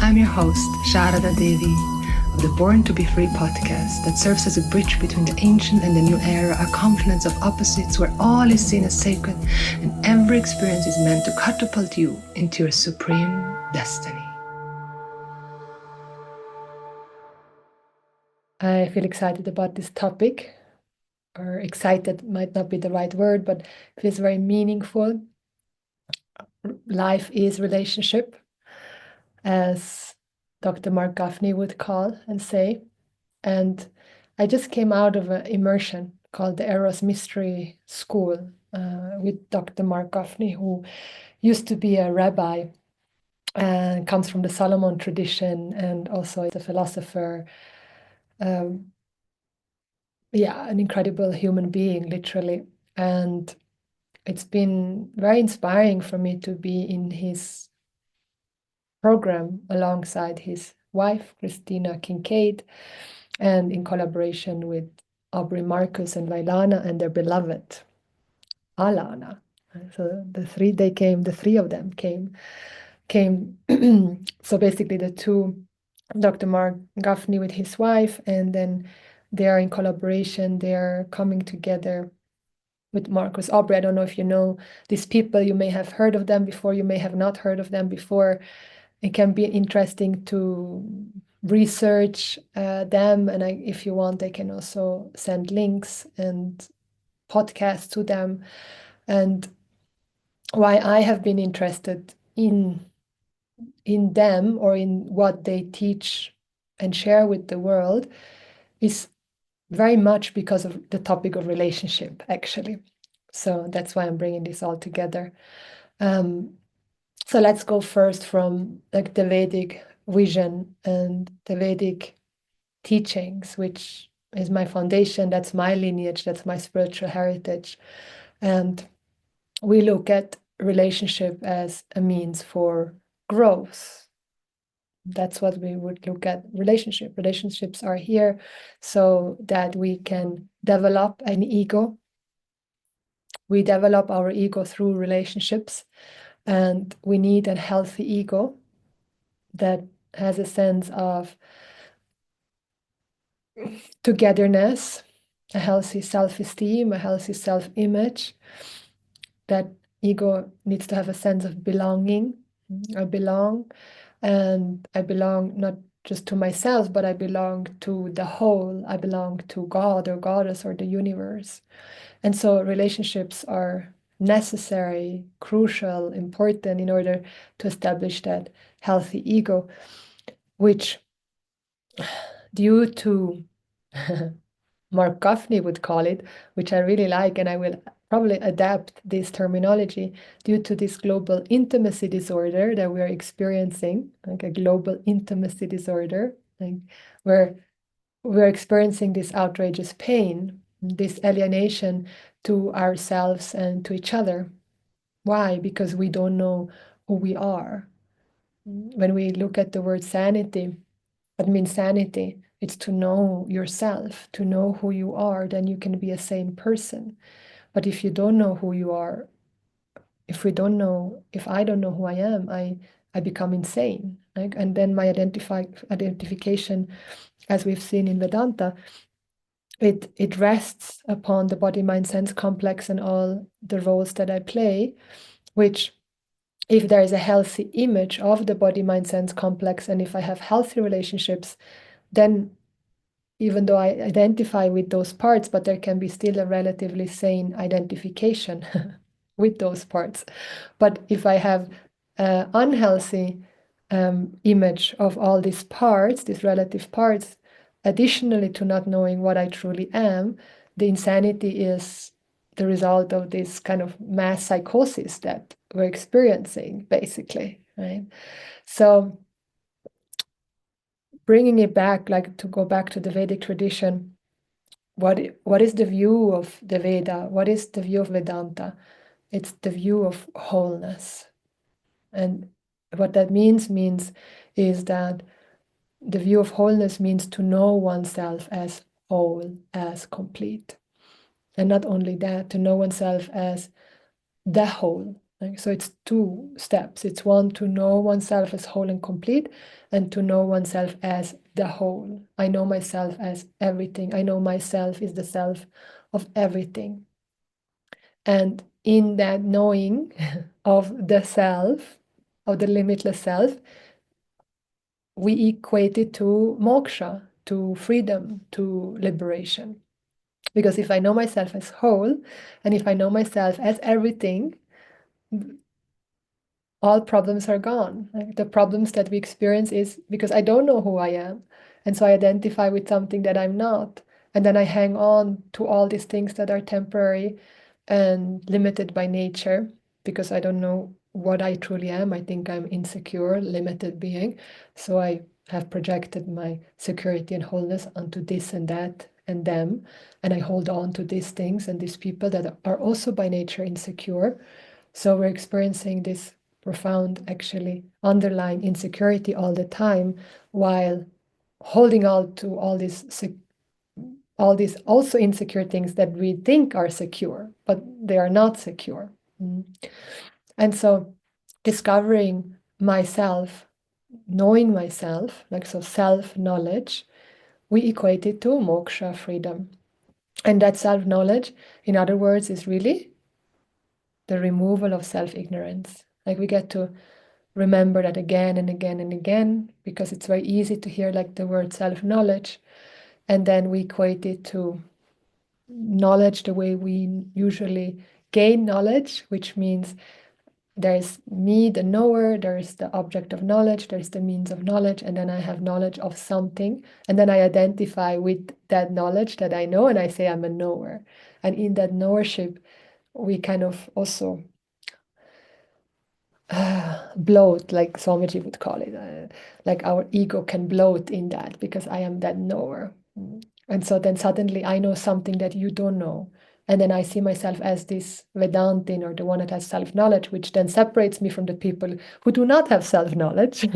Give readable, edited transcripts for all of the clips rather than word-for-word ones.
I'm your host, Sharada Devi, of the Born to Be Free podcast that serves as a bridge between the ancient and the new era, a confluence of opposites where all is seen as sacred and every experience is meant to catapult you into your supreme destiny. I feel excited about this topic, or excited might not be the right word, but it feels very meaningful. Life is relationship, as Dr. Marc Gafni would call and say. And I just came out of an immersion called the Eros Mystery School with Dr. Marc Gafni, who used to be a rabbi and comes from the Solomon tradition and also is a philosopher. An incredible human being, literally. And it's been very inspiring for me to be in his program alongside his wife, Kristina Kincaid, and in collaboration with Aubrey, Marcus, and Vylana and their beloved Alana. So the three of them came. So basically, the two, Dr. Marc Gafni with his wife, and then they are in collaboration. They are coming together with Marcus Aubrey. I don't know if you know these people. You may have heard of them before. You may have not heard of them before. It can be interesting to research them, and if you want, I can also send links and podcasts to them. And why I have been interested in them or in what they teach and share with the world is very much because of the topic of relationship, actually. So that's why I'm bringing this all together. So let's go first from like the Vedic vision and the Vedic teachings, which is my foundation. That's my lineage. That's my spiritual heritage. And we look at relationship as a means for growth. That's what we would look at relationship. Relationships are here so that we can develop an ego. We develop our ego through relationships, and we need a healthy ego that has a sense of togetherness, a healthy self-esteem, a healthy self-image. That ego needs to have a sense of belonging. I belong, and I belong not just to myself, but I belong to the whole. I belong to God or Goddess or the universe. And so relationships are necessary, crucial, important in order to establish that healthy ego, which, due to Marc Gafni would call it, which I really like, and I will probably adapt this terminology due to this global intimacy disorder that we are experiencing, like a global intimacy disorder, like where we're experiencing this outrageous pain, this alienation to ourselves and to each other. Why? Because we don't know who we are. When we look at the word sanity, what means sanity? It's to know yourself, to know who you are, then you can be a sane person. But if you don't know who you are, if I don't know who I am, I become insane. Like, and then my identification, as we've seen in Vedanta, it rests upon the body, mind, sense complex and all the roles that I play, which, if there is a healthy image of the body, mind, sense complex, and if I have healthy relationships, then even though I identify with those parts, but there can be still a relatively sane identification with those parts. But if I have an unhealthy image of all these parts, these relative parts, additionally to not knowing what I truly am, the insanity is the result of this kind of mass psychosis that we're experiencing, basically, right? So bringing it back, like to go back to the Vedic tradition, what is the view of the Veda? What is the view of Vedanta? It's the view of wholeness. And what that means is that the view of wholeness means to know oneself as whole, as complete. And not only that, to know oneself as the whole, So it's two steps. It's one, to know oneself as whole and complete, and to know oneself as the whole. I know myself as everything. I know myself is the self of everything. And in that knowing of the self, of the limitless self, we equate it to moksha, to freedom, to liberation. Because if I know myself as whole, and if I know myself as everything, all problems are gone. Like the problems that we experience is because I don't know who I am. And so I identify with something that I'm not. And then I hang on to all these things that are temporary and limited by nature because I don't know what I truly am. I think I'm insecure, limited being. So I have projected my security and wholeness onto this and that and them. And I hold on to these things and these people that are also by nature insecure. So we're experiencing this profound, actually, underlying insecurity all the time, while holding on to all these also insecure things that we think are secure, but they are not secure. And so discovering myself, knowing myself, like so self-knowledge, we equate it to moksha, freedom. And that self-knowledge, in other words, is really the removal of self-ignorance. Like we get to remember that again and again and again, because it's very easy to hear like the word self-knowledge, and then we equate it to knowledge the way we usually gain knowledge, which means there's me, the knower, there's the object of knowledge, there's the means of knowledge, and then I have knowledge of something, and then I identify with that knowledge that I know, and I say I'm a knower. And in that knowership, we kind of also bloat, like Swamiji would call it. Like our ego can bloat in that because I am that knower. And so then suddenly I know something that you don't know. And then I see myself as this Vedantin, or the one that has self-knowledge, which then separates me from the people who do not have self-knowledge,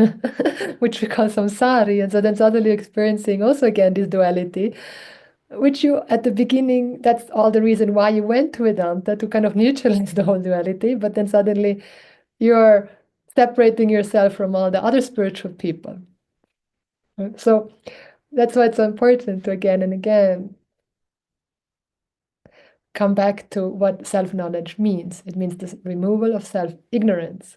which we call samsari. And so then suddenly experiencing also again this duality, which you at the beginning, that's all the reason why you went to Vedanta, to kind of neutralize the whole duality. But then suddenly you're separating yourself from all the other spiritual people. So that's why it's so important to again and again come back to what self-knowledge means. It means the removal of self-ignorance.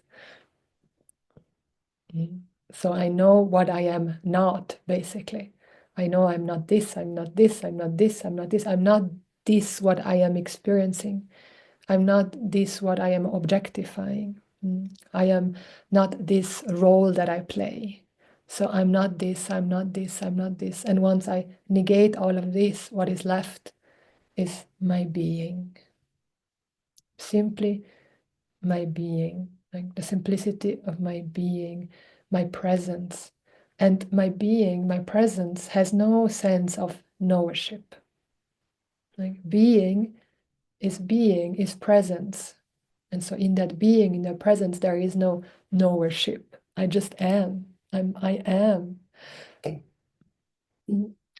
So I know what I am not, basically. I know I'm not this, I'm not this, I'm not this, I'm not this, I'm not this what I am experiencing. I'm not this what I am objectifying. I am not this role that I play. So I'm not this, I'm not this, I'm not this. And once I negate all of this, what is left is my being. Simply my being, like the simplicity of my being, my presence. And my being, my presence, has no sense of knowership. Like being, is presence. And so in that being, in that presence, there is no knowership. I just am. I am.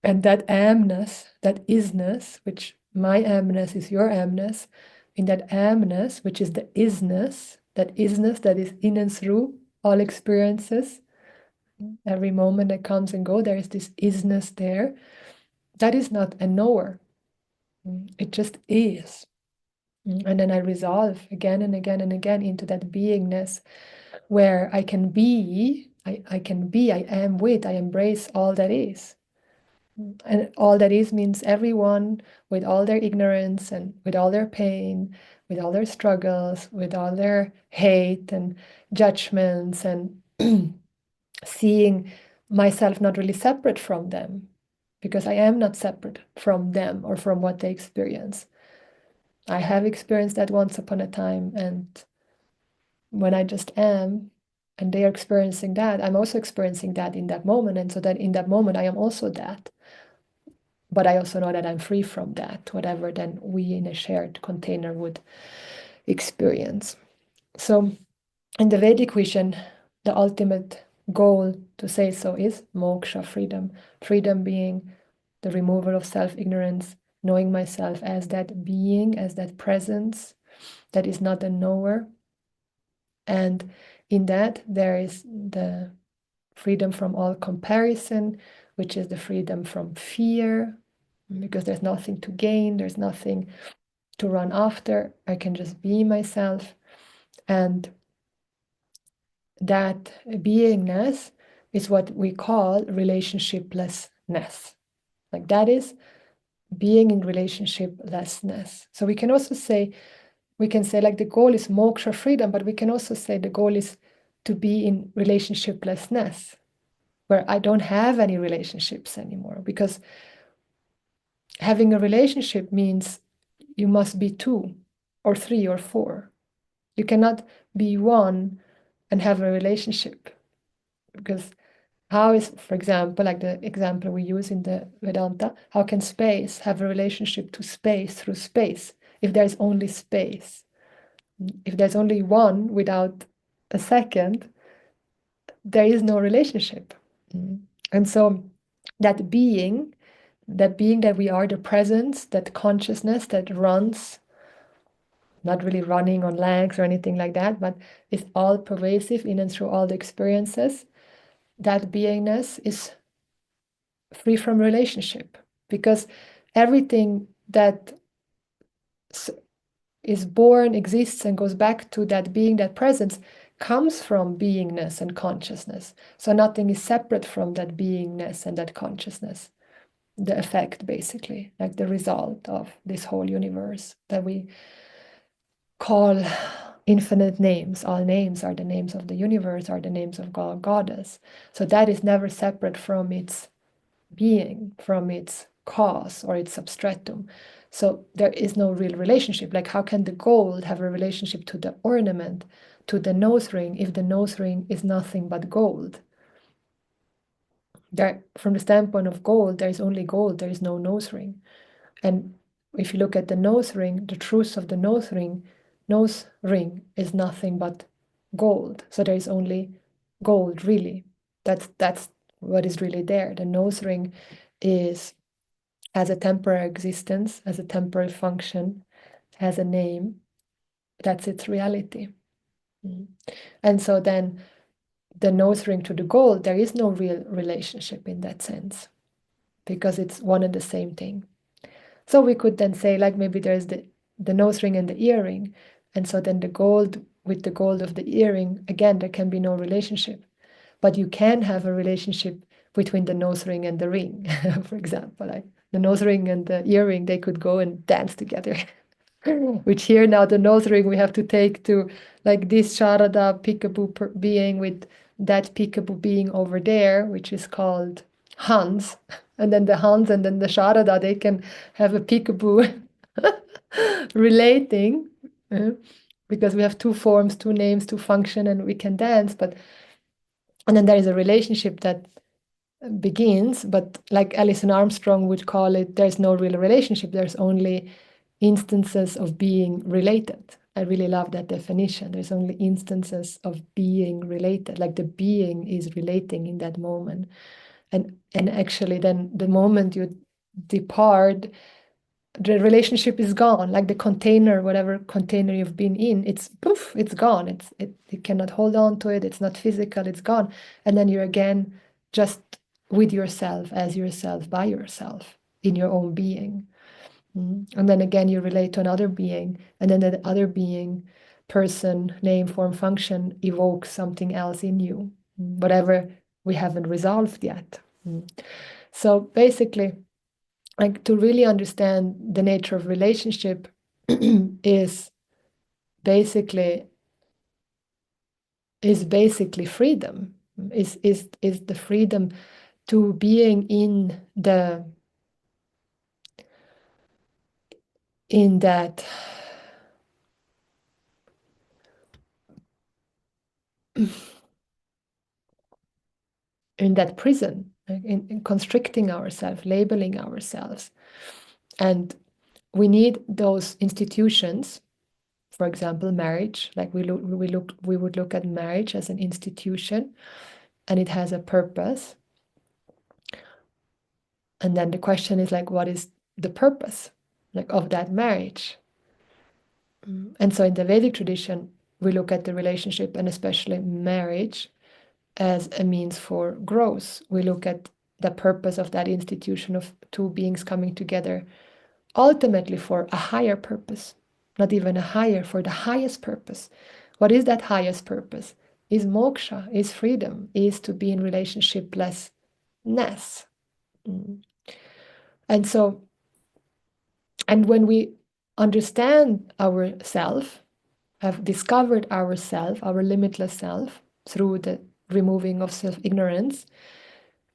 And that amness, that isness, which my amness is your amness, in that amness, which is the isness that is in and through all experiences, every moment that comes and goes, there is this isness there. That is not a knower. It just is. And then I resolve again and again and again into that beingness where I can be, I am with, I embrace all that is. And all that is means everyone with all their ignorance and with all their pain, with all their struggles, with all their hate and judgments, and seeing myself not really separate from them, because I am not separate from them or from what they experience. I have experienced that once upon a time, and when I just am, and they are experiencing that, I'm also experiencing that in that moment. And so that in that moment, I am also that. But I also know that I'm free from that, whatever then we in a shared container would experience. So in the Vedic vision, the ultimate goal, to say so, is moksha, freedom. Freedom being the removal of self-ignorance, knowing myself as that being, as that presence that is not a knower, And in that, there is the freedom from all comparison, which is the freedom from fear, because there's nothing to gain, there's nothing to run after. I can just be myself. And that beingness is what we call relationship-less-ness. Like that is being in relationship-less-ness. So we can also say, like the goal is moksha freedom, but we can also say the goal is to be in relationship-less-ness, where I don't have any relationships anymore. Because having a relationship means you must be two or three or four. You cannot be one and have a relationship. Because how is, for example, like the example we use in the Vedanta, how can space have a relationship to space through space if there's only space? If there's only one without a second, there is no relationship. And so that being that we are, the presence, that consciousness that runs, not really running on legs or anything like that, but is all pervasive in and through all the experiences, that beingness is free from relationship, because everything that is born, exists, and goes back to that being, that presence, comes from beingness and consciousness. So nothing is separate from that beingness and that consciousness. The effect, basically, like the result of this whole universe that we call infinite names. All names are the names of the universe, are the names of God, Goddess. So that is never separate from its being, from its cause or its substratum. So there is no real relationship. Like, how can the gold have a relationship to the ornament, to the nose ring, if the nose ring is nothing but gold? There, from the standpoint of gold, there is only gold, there is no nose ring. And if you look at the nose ring, the truth of the nose ring is nothing but gold. So there is only gold, really. That's what is really there. The nose ring has a temporary existence, has a temporary function, has a name. That's its reality. And so then the nose ring to the gold, there is no real relationship in that sense, because it's one and the same thing. So we could then say, like, maybe there's the nose ring and the earring. And so then the gold with the gold of the earring, again, there can be no relationship. But you can have a relationship between the nose ring and the ring, for example. Like the nose ring and the earring, they could go and dance together. Which here now the nose ring we have to take to like this Sharada peekaboo being with that peekaboo being over there, which is called Hans. And then the Hans and then the Sharada, they can have a peekaboo relating, because we have two forms, two names, two function, and we can dance. And then there is a relationship that begins, but like Alison Armstrong would call it, there's no real relationship. There's only instances of being related. I really love that definition. There's only instances of being related, like the being is relating in that moment. And actually then the moment you depart, the relationship is gone. Like the container, whatever container you've been in, it's poof, it's gone. You cannot hold on to it. It's not physical, it's gone. And then you're again just with yourself, as yourself, by yourself, in your own being. And then again, you relate to another being, and then that other being, person, name, form, function, evokes something else in you, whatever we haven't resolved yet. So basically, like to really understand the nature of relationship is basically freedom, is the freedom to being in that in that prison, in constricting ourselves, labeling ourselves. And we need those institutions, for example, marriage. Like we would look at marriage as an institution, and it has a purpose. And then the question is like, what is the purpose like of that marriage? And so in the Vedic tradition, we look at the relationship, and especially marriage, as a means for growth. We look at the purpose of that institution of two beings coming together, ultimately for a higher purpose, not even a higher, for the highest purpose. What is that highest purpose? Is moksha, is freedom, is to be in relationship-less-ness. And so, and when we understand ourself, have discovered ourself, our limitless self, through the removing of self-ignorance,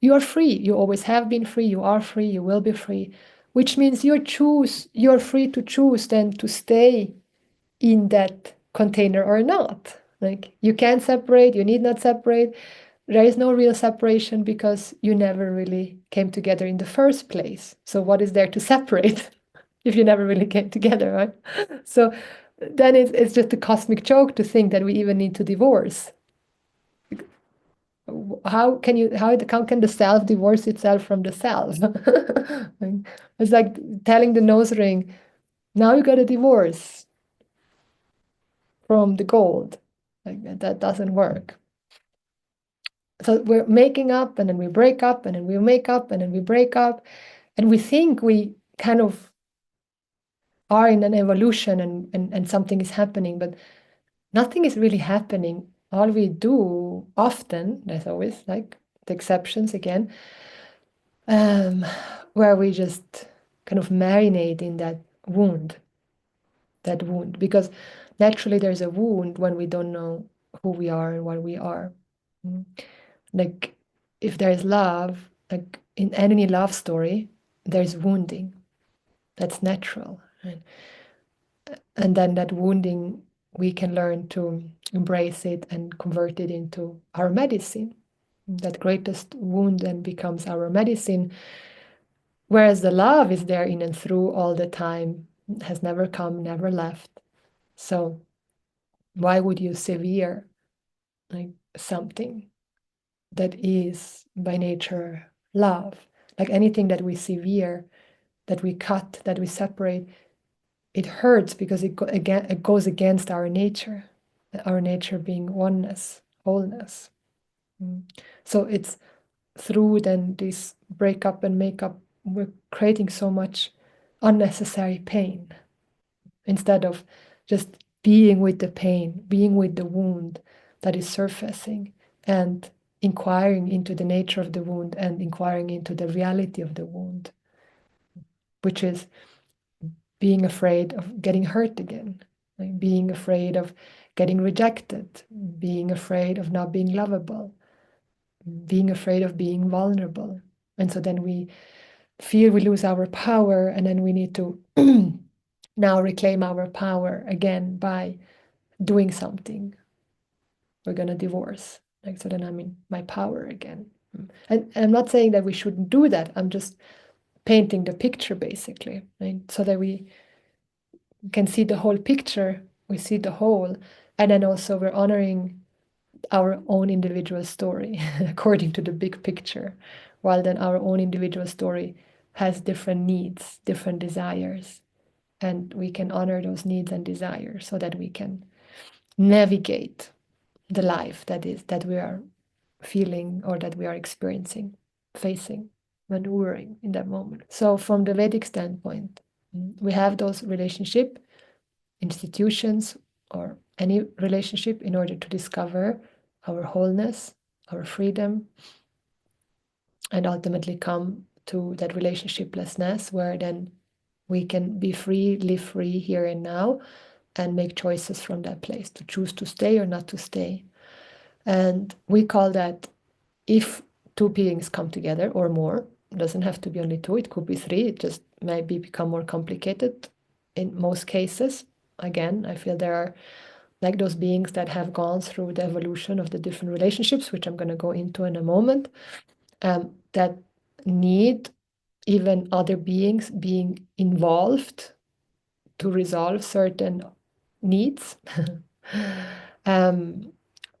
you are free. You always have been free. You are free. You will be free, which means you're free to choose then to stay in that container or not. Like, you can separate, you need not separate. There is no real separation because you never really came together in the first place. So what is there to separate if you never really came together, right? So then it's just a cosmic joke to think that we even need to divorce. How can the self divorce itself from the self? It's like telling the nose ring, now you got a divorce from the gold. Like, that doesn't work. So we're making up, and then we break up, and then we make up, and then we break up, and we think we kind of are in an evolution, and something is happening, but nothing is really happening. All we do often, there's always like the exceptions again, where we just kind of marinate in that wound, because naturally there's a wound when we don't know who we are and what we are. Like, if there's love, like in any love story, there's wounding. That's natural, right? And then that wounding, we can learn to embrace it and convert it into our medicine. That greatest wound then becomes our medicine, whereas the love is there in and through all the time, has never come, never left. So why would you sever like something that is by nature love? Like anything that we sever, that we cut, that we separate, it hurts because it goes against our nature being oneness, wholeness. So it's through then this breakup and makeup, we're creating so much unnecessary pain instead of just being with the pain, being with the wound that is surfacing, and inquiring into the nature of the wound and inquiring into the reality of the wound, which is being afraid of getting hurt again, like being afraid of getting rejected, being afraid of not being lovable, being afraid of being vulnerable. And so then we feel we lose our power, and then we need to now reclaim our power again by doing something. We're going to divorce. Like, so then I'm in my power again. And I'm not saying that we shouldn't do that. I'm just painting the picture, basically, right? So that we can see the whole picture, we see the whole, and then also we're honoring our own individual story according to the big picture, while then our own individual story has different needs, different desires, and we can honor those needs and desires so that we can navigate the life that we are feeling or that we are experiencing, facing, maneuvering in that moment. So from the Vedic standpoint, we have those relationship institutions or any relationship in order to discover our wholeness, our freedom, and ultimately come to that relationship-less-ness, where then we can be free, live free here and now, and make choices from that place to choose to stay or not to stay. And we call that, if two beings come together or more, it doesn't have to be only two, it could be three, it just maybe become more complicated in most cases. Again, I feel there are like those beings that have gone through the evolution of the different relationships, which I'm going to go into in a moment, that need even other beings being involved to resolve certain needs.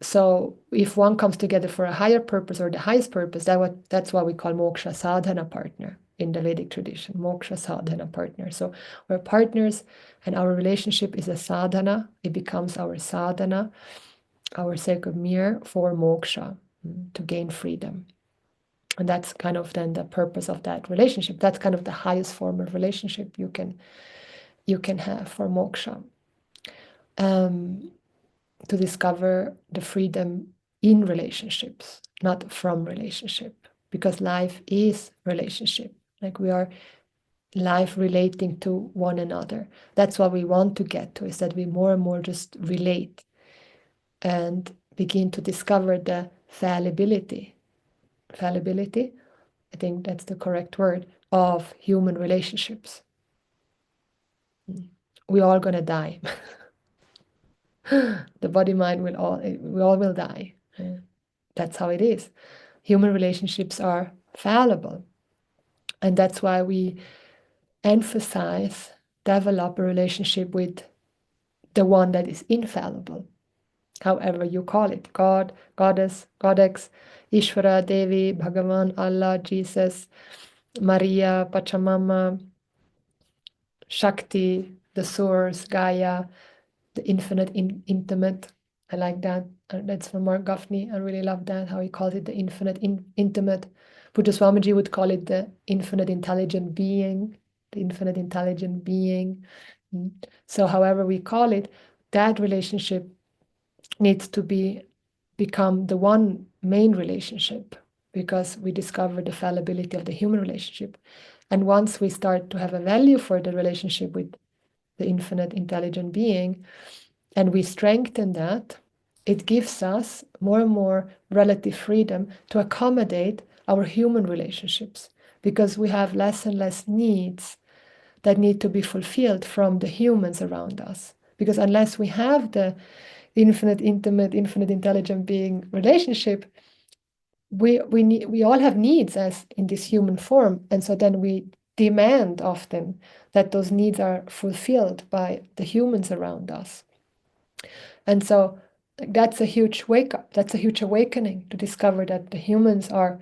So if one comes together for a higher purpose or the highest purpose, that's what we call moksha sadhana partner. in the Vedic tradition, moksha, sadhana, partner. So we're partners, and our relationship is a sadhana. It becomes our sadhana, our sacred mirror for moksha, to gain freedom. And that's kind of then the purpose of that relationship. That's kind of the highest form of relationship you can have for moksha. To discover the freedom in relationships, not from relationship, because life is relationship. Like we are life relating to one another. That's what we want to get to, is that we more and more just relate and begin to discover the fallibility. Fallibility, I think that's the correct word, of human relationships. We're all gonna die. The body mind we all will die. That's how it is. Human relationships are fallible. And that's why we emphasize, develop a relationship with the one that is infallible, however you call it, God, Goddess, Godex, Ishvara, Devi, Bhagavan, Allah, Jesus, Maria, Pachamama, Shakti, the source, Gaia, the infinite intimate. I like that. That's from Marc Gafni. I really love that, how he calls it the infinite intimate. Buddha Swamiji would call it the infinite intelligent being, the infinite intelligent being. So however we call it, that relationship needs to become the one main relationship, because we discover the fallibility of the human relationship. And once we start to have a value for the relationship with the infinite intelligent being, and we strengthen that, it gives us more and more relative freedom to accommodate our human relationships, because we have less and less needs that need to be fulfilled from the humans around us. Because unless we have the infinite, intimate, infinite intelligent being relationship, we all have needs as in this human form, and so then we demand often that those needs are fulfilled by the humans around us. And so that's a huge wake up. That's a huge awakening to discover that the humans are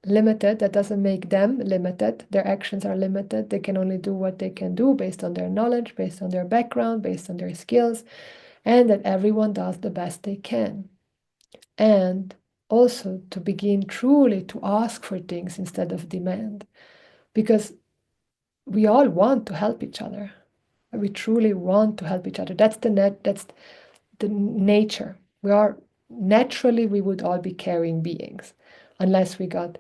limited. That doesn't make them limited. Their actions are limited. They can only do what they can do based on their knowledge, based on their background, based on their skills, and that everyone does the best they can. And also to begin truly to ask for things instead of demand, because we all want to help each other. We truly want to help each other. That's the nature. We would all be caring beings, unless we got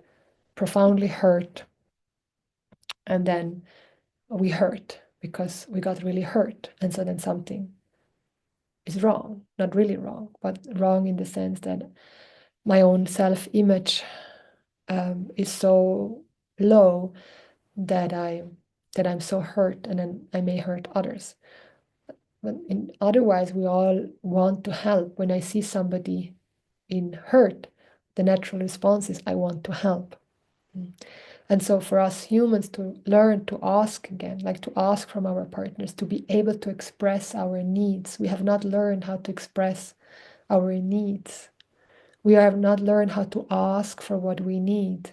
profoundly hurt, and then we hurt because we got really hurt, and so then something is wrong. Not really wrong, but wrong in the sense that my own self-image is so low that I'm so hurt, and then I may hurt others. But otherwise, we all want to help. When I see somebody in hurt, the natural response is I want to help. And so for us humans to learn to ask again, like to ask from our partners, to be able to express our needs. We have not learned how to express our needs. We have not learned how to ask for what we need.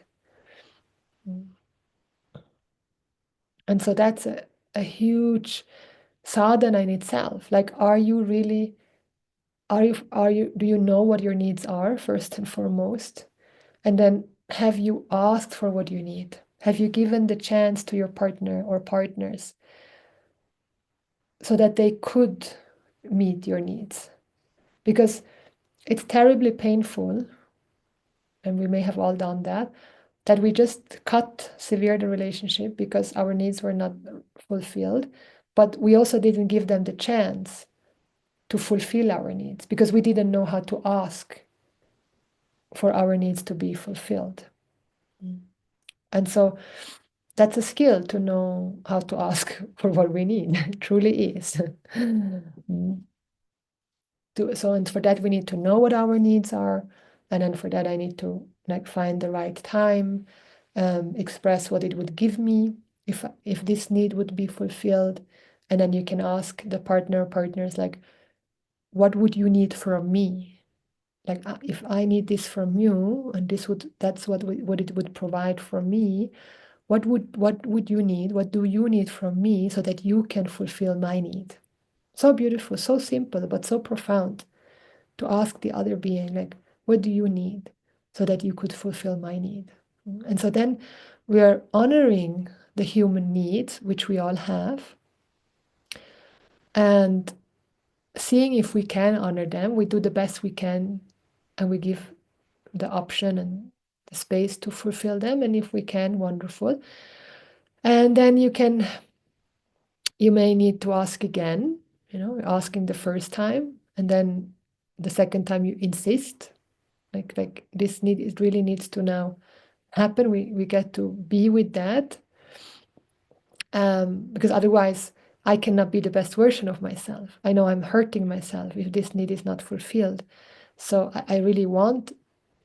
And so that's a huge sadhana in itself. Like, do you know what your needs are, first and foremost? And then have you asked for what you need? Have you given the chance to your partner or partners so that they could meet your needs? Because it's terribly painful, and we may have all done that we just cut severe the relationship because our needs were not fulfilled, but we also didn't give them the chance to fulfill our needs because we didn't know how to ask for our needs to be fulfilled. And so that's a skill, to know how to ask for what we need. It truly is. And for that we need to know what our needs are, and then for that I need to find the right time, express what it would give me if this need would be fulfilled. And then you can ask the partners, like, what would you need from me? Like, if I need this from you, and that's what it would provide for me, what would you need? What do you need from me so that you can fulfill my need? So beautiful, so simple, but so profound to ask the other being, like, what do you need so that you could fulfill my need? And so then we are honoring the human needs, which we all have, and seeing if we can honor them. We do the best we can, and we give the option and the space to fulfill them. And if we can, wonderful. And then you may need to ask again, asking the first time, and then the second time you insist, like this need, it really needs to now happen. We get to be with that, because otherwise I cannot be the best version of myself. I know I'm hurting myself if this need is not fulfilled. So I really want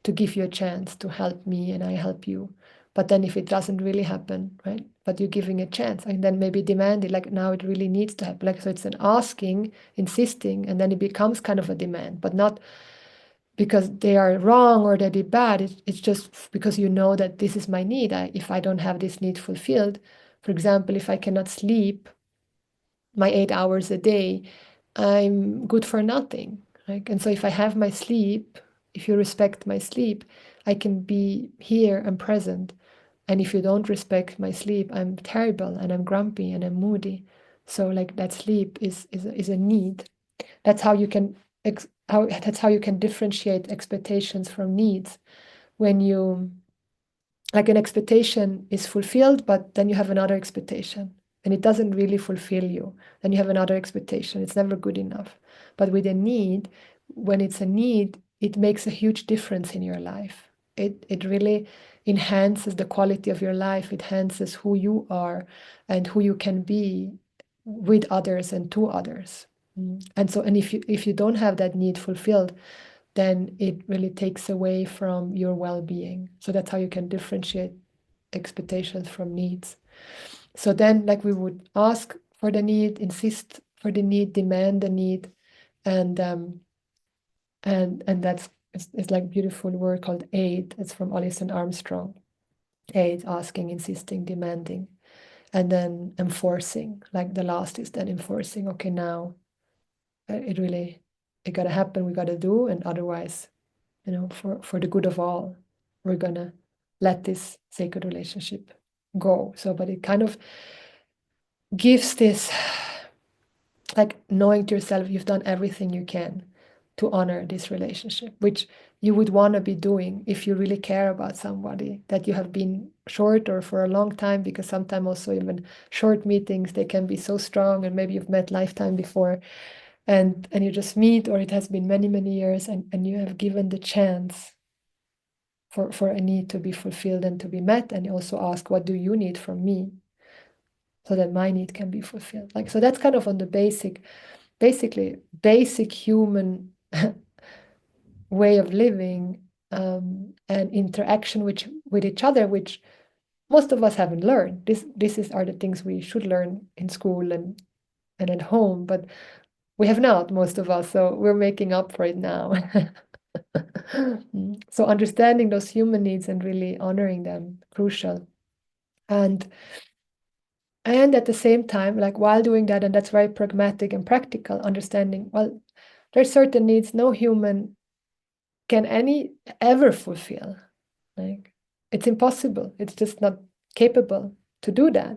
to give you a chance to help me, and I help you. But then if it doesn't really happen, right? But you're giving a chance, and then maybe demand it, like now it really needs to happen. Like, so it's an asking, insisting, and then it becomes kind of a demand, but not because they are wrong or that they're bad. It's just because you know that this is my need. If I don't have this need fulfilled, for example, if I cannot sleep my 8 hours a day, I'm good for nothing. Right? And so if I have my sleep, if you respect my sleep, I can be here and present. And if you don't respect my sleep, I'm terrible and I'm grumpy and I'm moody. So like that sleep is a need. That's how you can that's how you can differentiate expectations from needs. When you, like, an expectation is fulfilled, but then you have another expectation and it doesn't really fulfill you. Then you have another expectation. It's never good enough. But with a need, when it's a need, it makes a huge difference in your life. It really enhances the quality of your life. It enhances who you are and who you can be with others and to others. And so, and if you don't have that need fulfilled, then it really takes away from your well-being. So that's how you can differentiate expectations from needs. So then, like, we would ask for the need, insist for the need, demand the need, and that's it's like beautiful word called aid. It's from Alison Armstrong. Aid, asking, insisting, demanding, and then enforcing. Like the last is then enforcing. Okay, now it gotta happen. We gotta do, and otherwise, for the good of all, we're gonna let this sacred relationship go. So, but it kind of gives this, like, knowing to yourself you've done everything you can to honor this relationship, which you would want to be doing if you really care about somebody that you have been short or for a long time, because sometimes also even short meetings, they can be so strong, and maybe you've met lifetime before, and you just meet, or it has been many, many years, and you have given the chance for a need to be fulfilled and to be met, and you also ask, what do you need from me so that my need can be fulfilled? Like, so that's kind of on the basically basic human way of living, and interaction with each other, which most of us haven't learned. Are the things we should learn in school and at home, but we have not, most of us, so we're making up for it now. So understanding those human needs and really honoring them, crucial. And at the same time, like, while doing that, and that's very pragmatic and practical, understanding, well, there's certain needs no human can any ever fulfill. Like, it's impossible. It's just not capable to do that.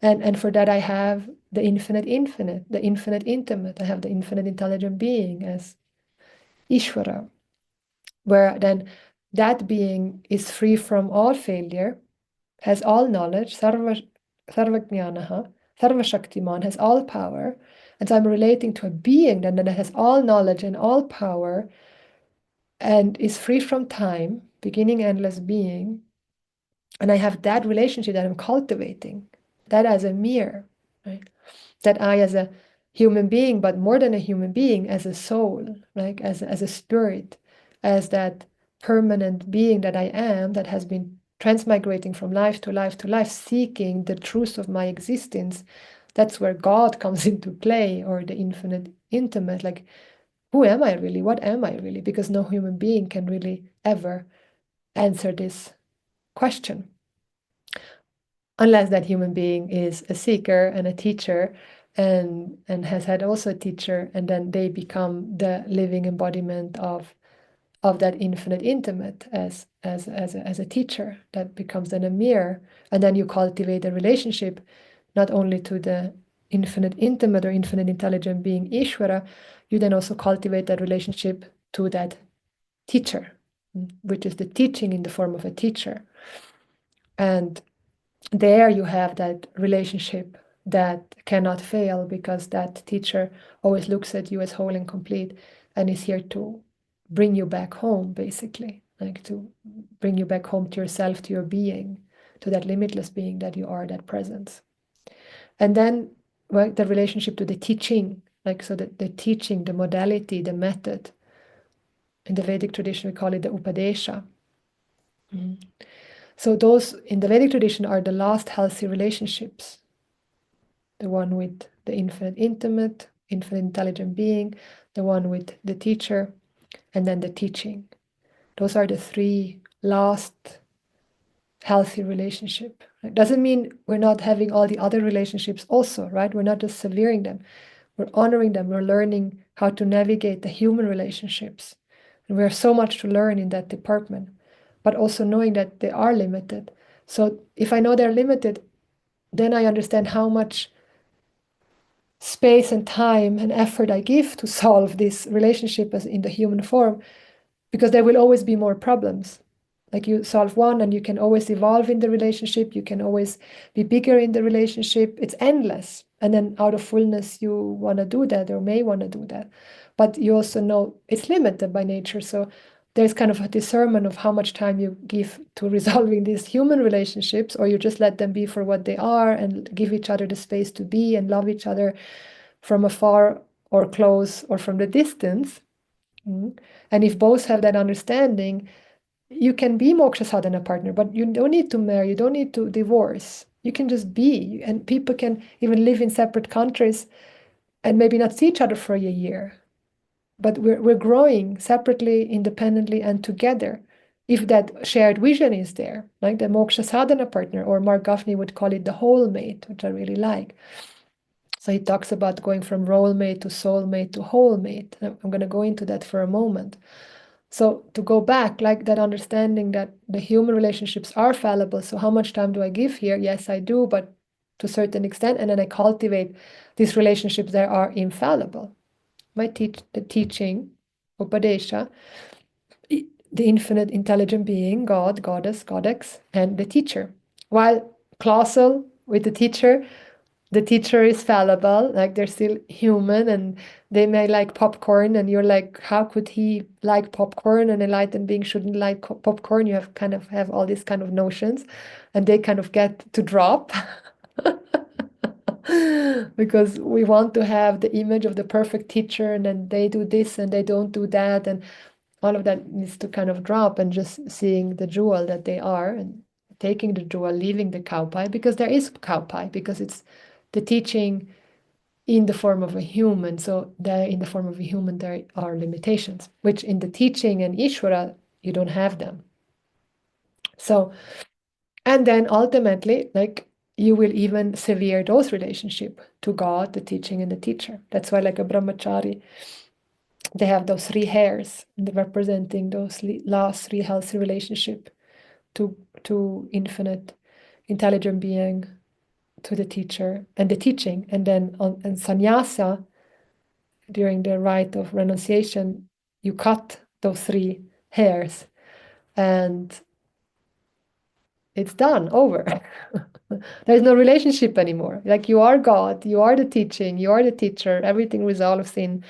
And for that I have the infinite, the infinite intimate. I have the infinite intelligent being as Ishvara, where then that being is free from all failure, has all knowledge, sarvajnanaha, sarvashaktiman, has all power. And so I'm relating to a being then that has all knowledge and all power and is free from time, beginning, endless being. And I have that relationship that I'm cultivating, that as a mirror, right? That I, as a human being, but more than a human being, as a soul, like as a spirit, as that permanent being that I am, that has been transmigrating from life to life to life, seeking the truth of my existence. That's where God comes into play, or the infinite intimate. Like, who am I really? What am I really? Because no human being can really ever answer this question. unless that human being is a seeker and a teacher and has had also a teacher, and then they become the living embodiment of that infinite intimate as a teacher that becomes then a mirror. And then you cultivate a relationship not only to the infinite intimate or infinite intelligent being Ishvara, you then also cultivate that relationship to that teacher, which is the teaching in the form of a teacher. And there you have that relationship that cannot fail, because that teacher always looks at you as whole and complete and is here to bring you back home, basically, like to bring you back home to yourself, to your being, to that limitless being that you are, that presence. And then, well, the relationship to the teaching, like, so that the teaching, the modality, the method. In the Vedic tradition, we call it the Upadesha. So those in the Vedic tradition are the last healthy relationships. The one with the infinite intimate, infinite intelligent being, the one with the teacher, and then the teaching. Those are the three last healthy relationship. It doesn't mean we're not having all the other relationships also, right? We're not just severing them. We're honoring them. We're learning how to navigate the human relationships. And we have so much to learn in that department, but also knowing that they are limited. So if I know they're limited, then I understand how much space and time and effort I give to solve this relationship as in the human form, because there will always be more problems. Like you solve one and you can always evolve in the relationship, you can always be bigger in the relationship. It's endless. And then out of fullness, you want to do that or may want to do that. But you also know it's limited by nature. So there's kind of a discernment of how much time you give to resolving these human relationships, or you just let them be for what they are and give each other the space to be and love each other from afar or close or from the distance. And if both have that understanding, you can be moksha sadhana partner, but you don't need to marry, you don't need to divorce. You can just be, and people can even live in separate countries and maybe not see each other for a year. But we're growing separately, independently, and together. If that shared vision is there, like the moksha sadhana partner, or Marc Gafni would call it the wholemate, which I really like. So he talks about going from rolemates to soulmate to wholemate. I'm going to go into that for a moment. So to go back, like that understanding that the human relationships are fallible. So how much time do I give here? Yes, I do, but to a certain extent. And then I cultivate these relationships that are infallible. The teaching, Upadesha, the infinite intelligent being, God, Goddess, Codex, and the teacher. While clausal with the teacher is fallible, like they're still human and they may like popcorn, and you're like, how could he like popcorn? An enlightened being shouldn't like popcorn. You have kind of have all these kind of notions, and they kind of get to drop because we want to have the image of the perfect teacher, and then they do this and they don't do that, and all of that needs to kind of drop, and just seeing the jewel that they are, and taking the jewel, leaving the cow pie, because there is cow pie, because it's the teaching in the form of a human. So there, in the form of a human, there are limitations, which in the teaching and Ishvara, you don't have them. So, and then ultimately, like you will even sever those relationship to God, the teaching, and the teacher. That's why, like a brahmachari, they have those three hairs, and they're representing those last three healthy relationship to infinite intelligent being, to the teacher and the teaching. And then on and sannyasa, during the rite of renunciation, you cut those three hairs and it's done, over. There's no relationship anymore. Like you are God, you are the teaching, you are the teacher, everything resolves in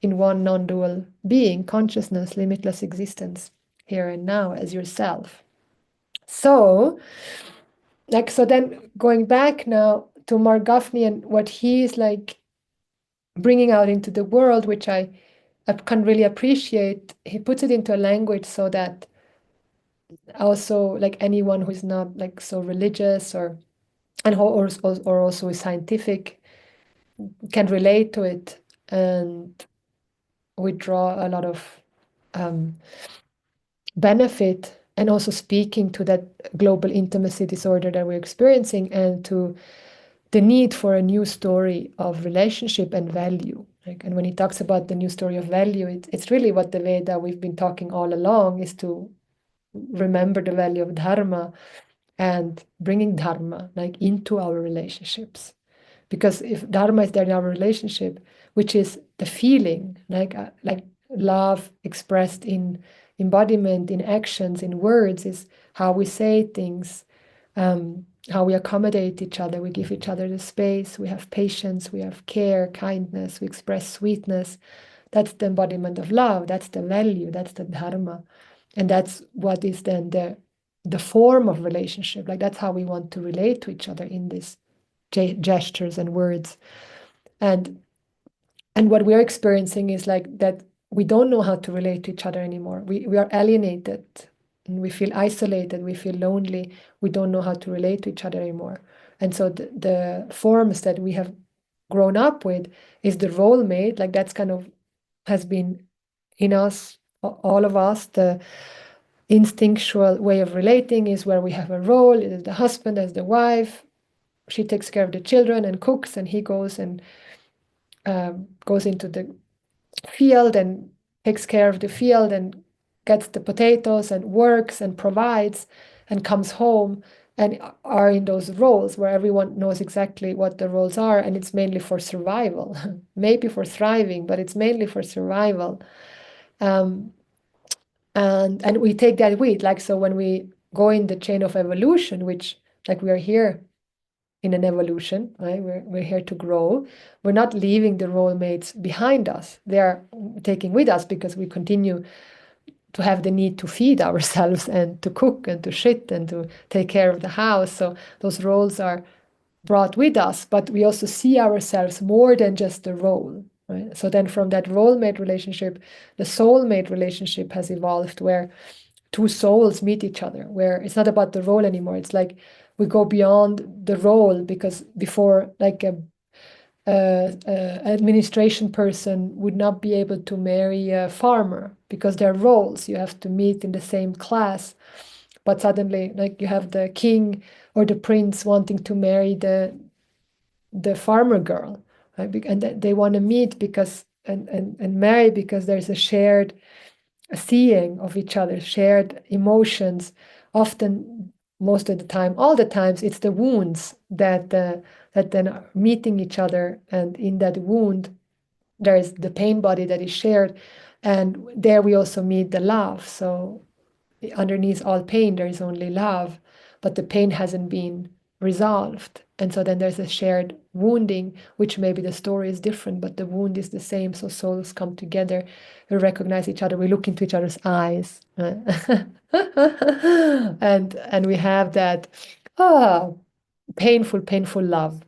one non-dual being, consciousness, limitless existence, here and now as yourself. So, like, so then going back now to Marc Gafni and what he's like bringing out into the world, which I can really appreciate. He puts it into a language so that also like anyone who's not like so religious or also is scientific can relate to it and we draw a lot of benefit and also speaking to that global intimacy disorder that we're experiencing, and to the need for a new story of relationship and value. Like, and when he talks about the new story of value, it's really what the Veda we've been talking all along, is to remember the value of dharma and bringing dharma like into our relationships. Because if dharma is there in our relationship, which is the feeling, like love expressed in embodiment, in actions, in words, is how we say things, how we accommodate each other, we give each other the space, we have patience, we have care, kindness, we express sweetness. That's the embodiment of love, that's the value, that's the dharma. And that's what is then the form of relationship. Like, that's how we want to relate to each other in these gestures and words. And what we're experiencing is like that we don't know how to relate to each other anymore. We are alienated, and we feel isolated, we feel lonely, we don't know how to relate to each other anymore. And so the forms that we have grown up with is the role mate, like that's kind of has been in us, all of us. The instinctual way of relating is where we have a role. It is the husband as the wife. She takes care of the children and cooks, and he goes and goes into the field and takes care of the field and gets the potatoes and works and provides and comes home, and are in those roles where everyone knows exactly what the roles are, and it's mainly for survival, maybe for thriving, but it's mainly for survival. And we take that with, like, so when we go in the chain of evolution, which, like, we are here in an evolution, right? We're here to grow. We're not leaving the role mates behind us. They are taking with us, because we continue to have the need to feed ourselves and to cook and to shit and to take care of the house. So those roles are brought with us, but we also see ourselves more than just the role, right? So then from that role mate relationship, the soulmate relationship has evolved, where two souls meet each other, where it's not about the role anymore. It's like we go beyond the role, because before, like a administration person would not be able to marry a farmer, because they're roles. You have to meet in the same class. But suddenly, like, you have the king or the prince wanting to marry the farmer girl, right? And they want to meet because and marry, because there's a shared seeing of each other, shared emotions. Often, most of the time, all the times, it's the wounds that then are meeting each other, and in that wound, there is the pain body that is shared, and there we also meet the love. So underneath all pain, there is only love, but the pain hasn't been resolved. And so then there's a shared wounding, which maybe the story is different, but the wound is the same. So souls come together, we recognize each other, we look into each other's eyes, and we have that painful love,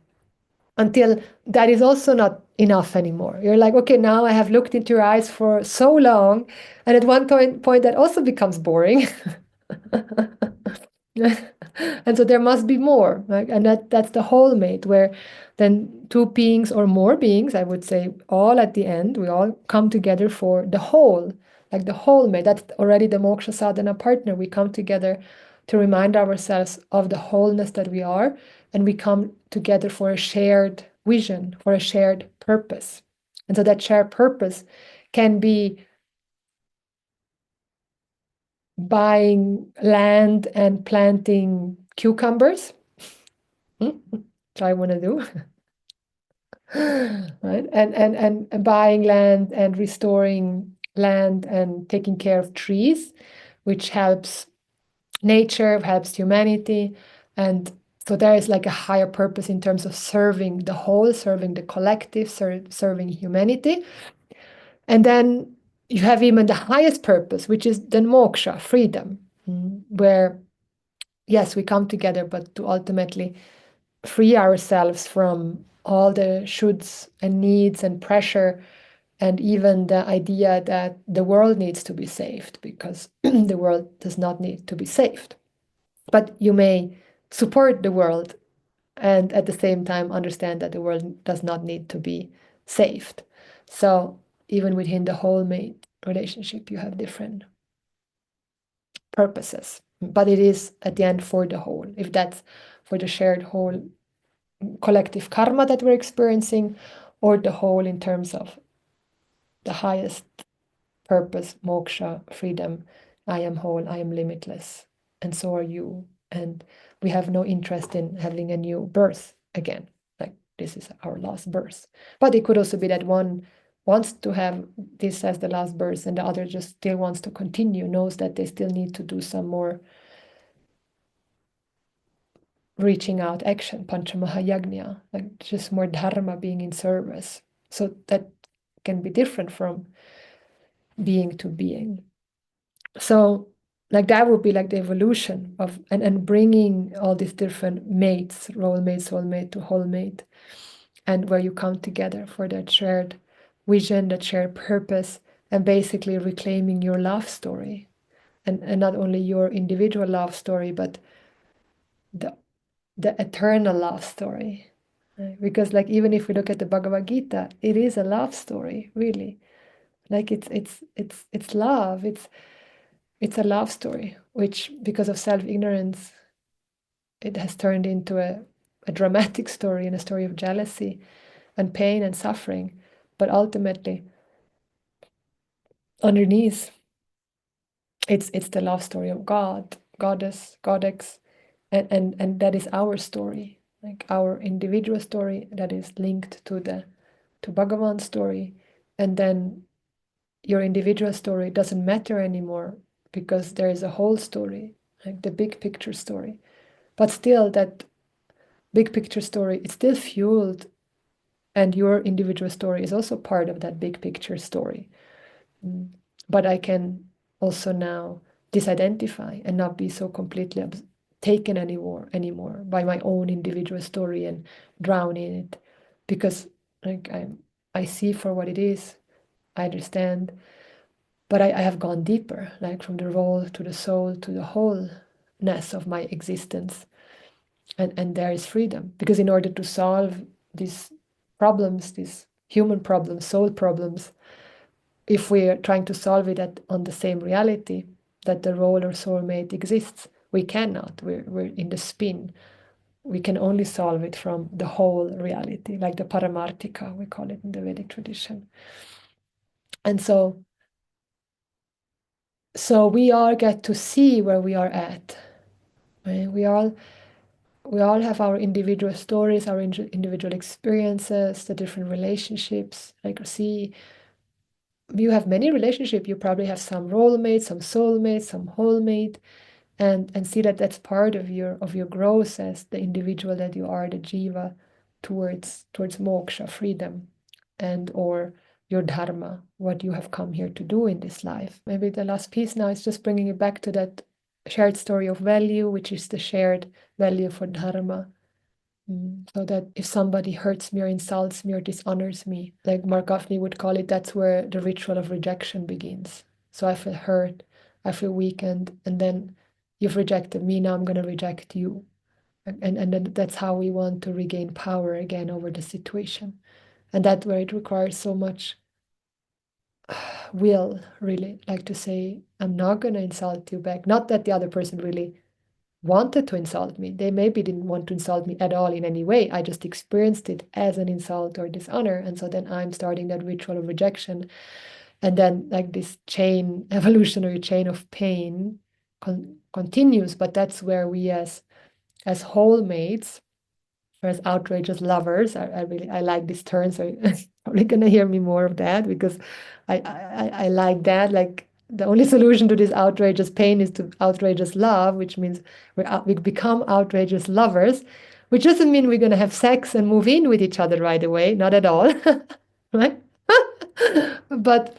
until that is also not enough anymore. You're like, okay, now I have looked into your eyes for so long, and at one point that also becomes boring. And so there must be more, right? And that's the whole mate, where then two beings or more beings, I would say, all at the end, we all come together for the whole, like the whole mate. That's already the moksha sadhana partner. We come together to remind ourselves of the wholeness that we are, and we come together for a shared vision, for a shared purpose. And so that shared purpose can be buying land and planting cucumbers, which I want to do, right? And buying land and restoring land and taking care of trees, which helps nature, helps humanity. And so there is like a higher purpose in terms of serving the whole, serving the collective, serving humanity. And then you have even the highest purpose, which is then moksha, freedom, where, yes, we come together, but to ultimately free ourselves from all the shoulds and needs and pressure, and even the idea that the world needs to be saved, because the world does not need to be saved. But you may support the world and at the same time understand that the world does not need to be saved. So even within the whole mate relationship, you have different purposes. but it is at the end for the whole. If that's for the shared whole collective karma that we're experiencing, or the whole in terms of the highest purpose, moksha, freedom. I am whole, I am limitless, and so are you. And we have no interest in having a new birth again. Like this is our last birth. But it could also be that one wants to have this as the last birth and the other just still wants to continue, knows that they still need to do some more reaching out action, panchamahayagna, like just more dharma being in service. So that can be different from being to being. So like that would be like the evolution of and bringing all these different mates, role mate, soulmate to wholemate, and where you come together for that shared vision, that shared purpose, and basically reclaiming your love story. And not only your individual love story, but the the eternal love story. Right? Because like even if we look at the Bhagavad Gita, it is a love story, really. Like it's love. It's a love story, which because of self-ignorance, it has turned into a dramatic story and a story of jealousy and pain and suffering. But ultimately, underneath, it's the love story of God, goddess, goddess, and that is our story, like our individual story that is linked to Bhagavan's story, and then your individual story doesn't matter anymore because there is a whole story, like the big picture story. But still, that big picture story, it's still fueled, and your individual story is also part of that big picture story. But I can also now disidentify and not be so completely taken anymore by my own individual story and drown in it, because like I see for what it is, I understand, but I have gone deeper, like from the role to the soul to the wholeness of my existence. And there is freedom. Because in order to solve these problems, these human problems, soul problems, if we're trying to solve it on the same reality that the role or soulmate exists, we cannot. We're in the spin. We can only solve it from the whole reality, like the paramartika, we call it in the Vedic tradition. And so we all get to see where we are at. Right? We all have our individual stories, our individual experiences, the different relationships. Like see, you have many relationships. You probably have some role mates, some soulmates, some wholemate, and see that that's part of your growth as the individual that you are, the jiva, towards moksha, freedom, and or your dharma, what you have come here to do in this life. Maybe the last piece now is just bringing it back to that shared story of value, which is the shared value for dharma. So that if somebody hurts me or insults me or dishonors me, like Marc Gafni would call it, that's where the ritual of rejection begins. So I feel hurt, I feel weakened, and then you've rejected me, now I'm going to reject you. And then that's how we want to regain power again over the situation. And that's where it requires so much will, really, like to say, I'm not going to insult you back. Not that the other person really wanted to insult me. They maybe didn't want to insult me at all in any way. I just experienced it as an insult or dishonor. And so then I'm starting that ritual of rejection. And then like this chain, evolutionary chain of pain continues. But that's where we as wholemates, or as outrageous lovers, I like this term, so you're probably gonna hear me more of that because I like that. Like the only solution to this outrageous pain is to outrageous love, which means we become outrageous lovers, which doesn't mean we're gonna have sex and move in with each other right away, not at all, right? But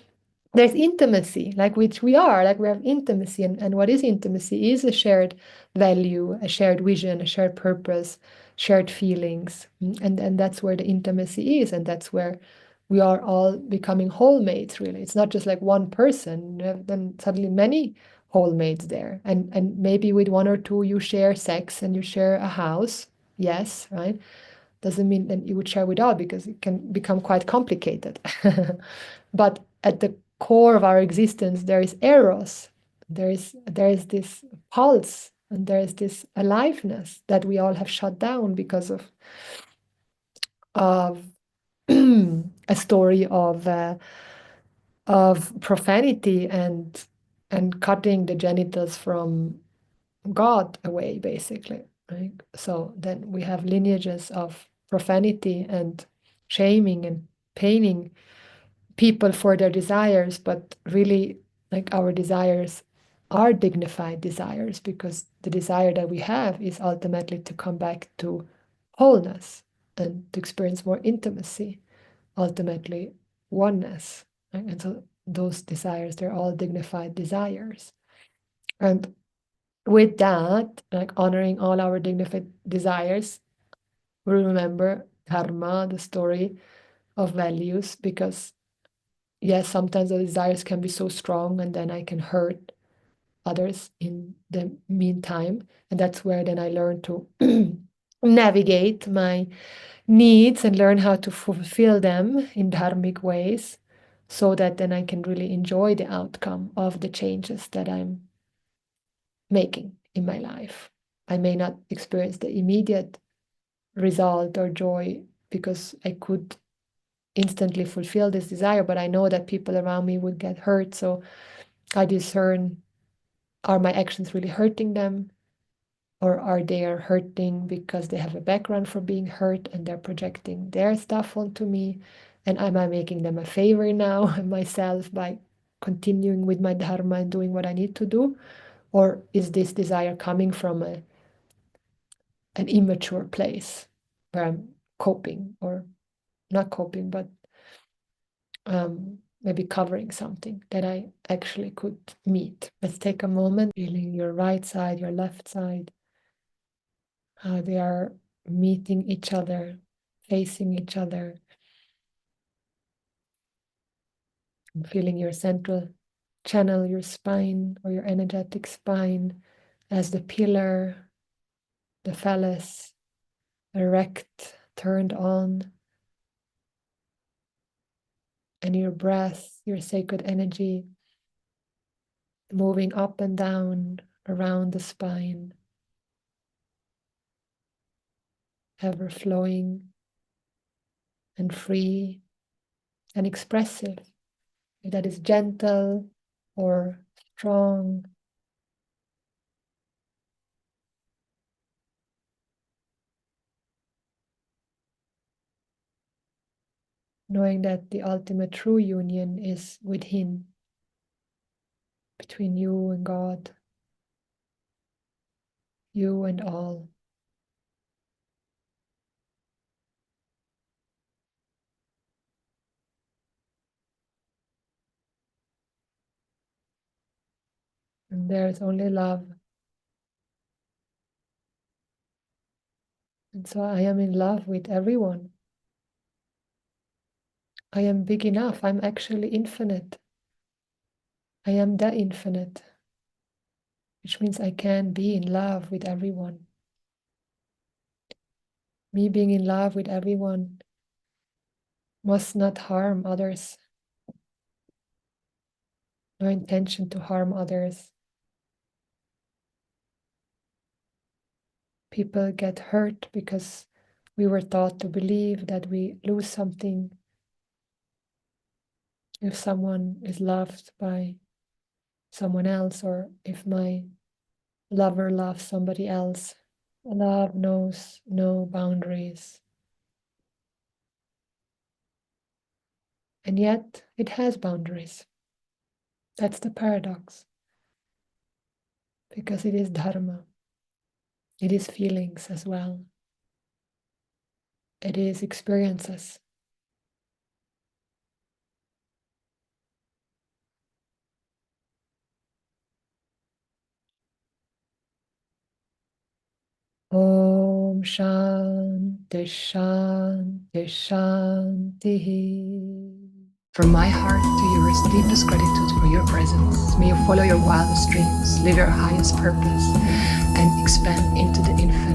there's intimacy, like which we are, like we have intimacy, and what is intimacy is a shared value, a shared vision, a shared purpose, shared feelings, and that's where the intimacy is, and that's where we are all becoming wholemates. Really, it's not just like one person. You have then suddenly many wholemates there, and maybe with one or two you share sex and you share a house. Yes, right. Doesn't mean that you would share with all because it can become quite complicated. But at the core of our existence, there is Eros. There is this pulse and there is this aliveness that we all have shut down because of a story of profanity and cutting the genitals from God away, basically. Right? So then we have lineages of profanity and shaming and paining people for their desires, but really, like, our desires are dignified desires because the desire that we have is ultimately to come back to wholeness and to experience more intimacy, ultimately oneness. Right? And so those desires, they're all dignified desires. And with that, like honoring all our dignified desires, we remember dharma, the story of values, because yes, sometimes the desires can be so strong and then I can hurt others in the meantime. And that's where then I learn to navigate my needs and learn how to fulfill them in dharmic ways so that then I can really enjoy the outcome of the changes that I'm making in my life. I may not experience the immediate result or joy because I could instantly fulfill this desire, but I know that people around me would get hurt. So I discern, are my actions really hurting them? Or are they hurting because they have a background for being hurt and they're projecting their stuff onto me? And am I making them a favor now myself by continuing with my dharma and doing what I need to do? Or is this desire coming from an immature place where I'm coping or not coping, but maybe covering something that I actually could meet? Let's take a moment, feeling your right side, your left side, how they are meeting each other, facing each other, and feeling your central channel, your spine or your energetic spine as the pillar, the phallus, erect, turned on, and your breath, your sacred energy, moving up and down around the spine, ever flowing and free and expressive. That is gentle or strong, knowing that the ultimate true union is within, between you and God, you and all. And there is only love. And so I am in love with everyone. I am big enough. I'm actually infinite. I am the infinite, which means I can be in love with everyone. Me being in love with everyone must not harm others. No intention to harm others. People get hurt because we were taught to believe that we lose something if someone is loved by someone else, or if my lover loves somebody else. Love knows no boundaries. And yet it has boundaries. That's the paradox. Because it is dharma. It is feelings as well. It is experiences. Om Shanti Shanti Shanti. From my heart to yours, deepest gratitude for your presence. May you follow your wildest dreams, live your highest purpose, and expand into the infinite.